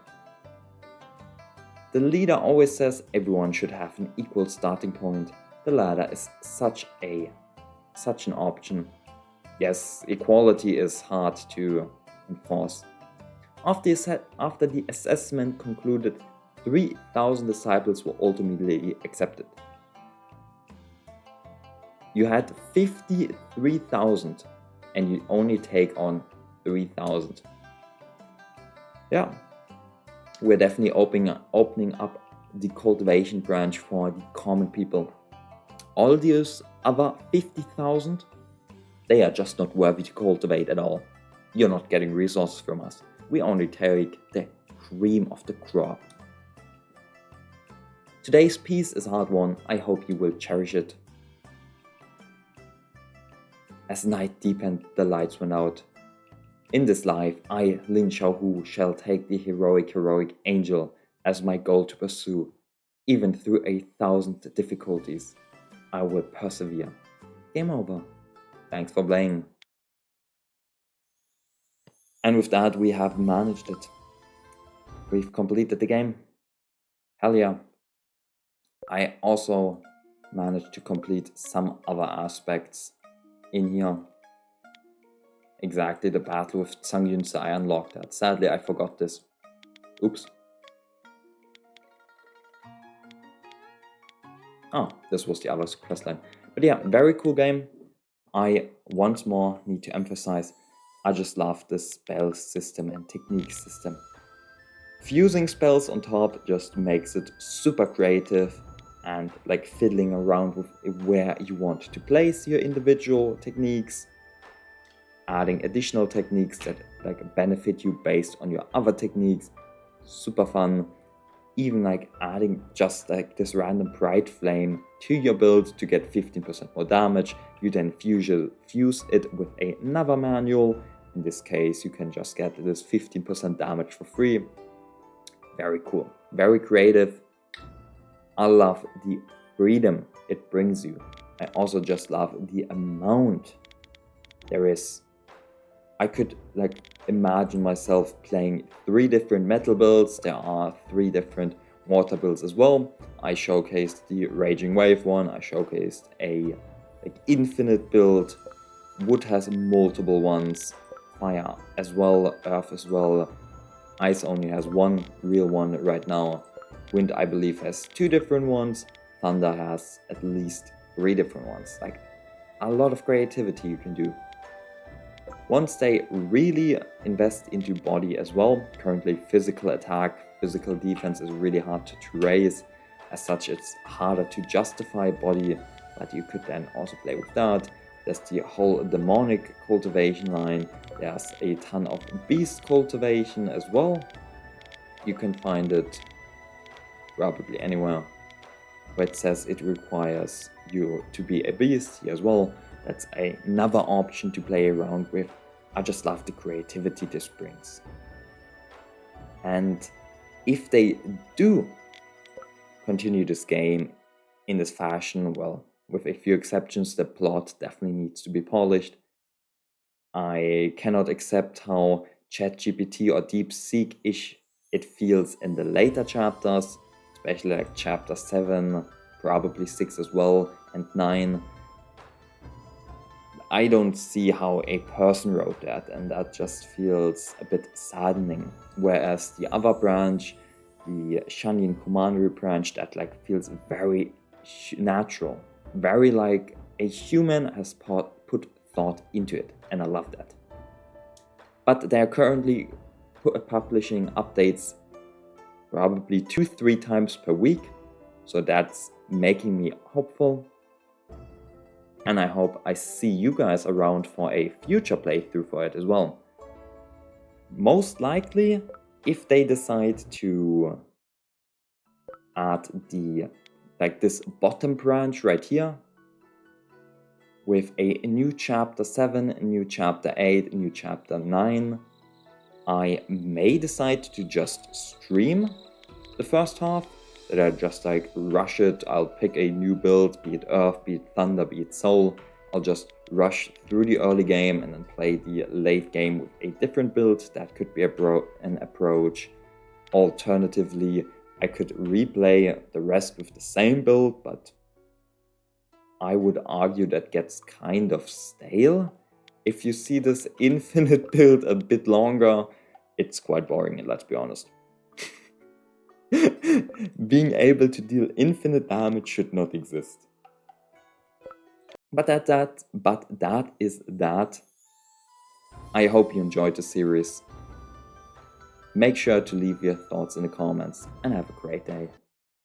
The leader always says everyone should have an equal starting point. The ladder is such an option. Yes, equality is hard to enforce. After the assessment concluded, 3,000 disciples were ultimately accepted. You had 53,000 and you only take on 3,000. Yeah, we're definitely opening up the cultivation branch for the common people. All these other 50,000, they are just not worthy to cultivate at all. You're not getting resources from us. We only take the cream of the crop. Today's peace is hard won. I hope you will cherish it. As night deepened, the lights went out. In this life, I, Lin Xiaohu, shall take the heroic angel as my goal to pursue. Even through 1,000 difficulties, I will persevere. Game over. Thanks for playing. And with that, we have managed it. We've completed the game. Hell yeah. I also managed to complete some other aspects in here. Exactly, the battle with Zhang Yunzi, I unlocked that. Sadly, I forgot this. Oops. Oh, this was the other questline. But yeah, very cool game. I once more need to emphasize, I just love the spell system and technique system. Fusing spells on top just makes it super creative, and like fiddling around with where you want to place your individual techniques. adding additional techniques that like benefit you based on your other techniques. Super fun. Even like adding just like this random bright flame to your build to get 15% more damage. You then fuse it with another manual. In this case, you can just get this 15% damage for free. Very cool, very creative. I love the freedom it brings you. I also just love the amount there is. I could like imagine myself playing 3 different metal builds. There are 3 different water builds as well. I showcased the Raging Wave one. I showcased a like infinite build. Wood has multiple ones. Fire as well. Earth as well. Ice only has 1 real one right now. Wind, I believe, has 2 different ones. Thunder has at least 3 different ones. Like a lot of creativity you can do. Once they really invest into body as well, currently physical attack, physical defense is really hard to raise. As such, it's harder to justify body, but you could then also play with that. There's the whole demonic cultivation line. There's a ton of beast cultivation as well. You can find it probably anywhere where it says it requires you to be a beast here as well. That's another option to play around with. I just love the creativity this brings. And if they do continue this game in this fashion, well, with a few exceptions, the plot definitely needs to be polished. I cannot accept how ChatGPT or DeepSeek-ish it feels in the later chapters, especially like chapter 7, probably 6 as well, and 9. I don't see how a person wrote that, and that just feels a bit saddening. Whereas the other branch, the Shanyin Commandery branch, that like feels very natural, very like a human has put thought into it, and I love that. But they are currently publishing updates probably 2-3 times per week, so that's making me hopeful. And I hope I see you guys around for a future playthrough for it as well. Most likely, if they decide to add the like this bottom branch right here with a new chapter 7, a new chapter 8, a new chapter 9, I may decide to just stream the first half. That I just like rush it. I'll pick a new build, be it Earth, be it Thunder, be it Soul. I'll just rush through the early game and then play the late game with a different build. That could be an approach. Alternatively, I could replay the rest with the same build, but I would argue that gets kind of stale. If you see this infinite build a bit longer, it's quite boring, let's be honest. Being able to deal infinite damage should not exist. But that is that. I hope you enjoyed the series. Make sure to leave your thoughts in the comments and have a great day.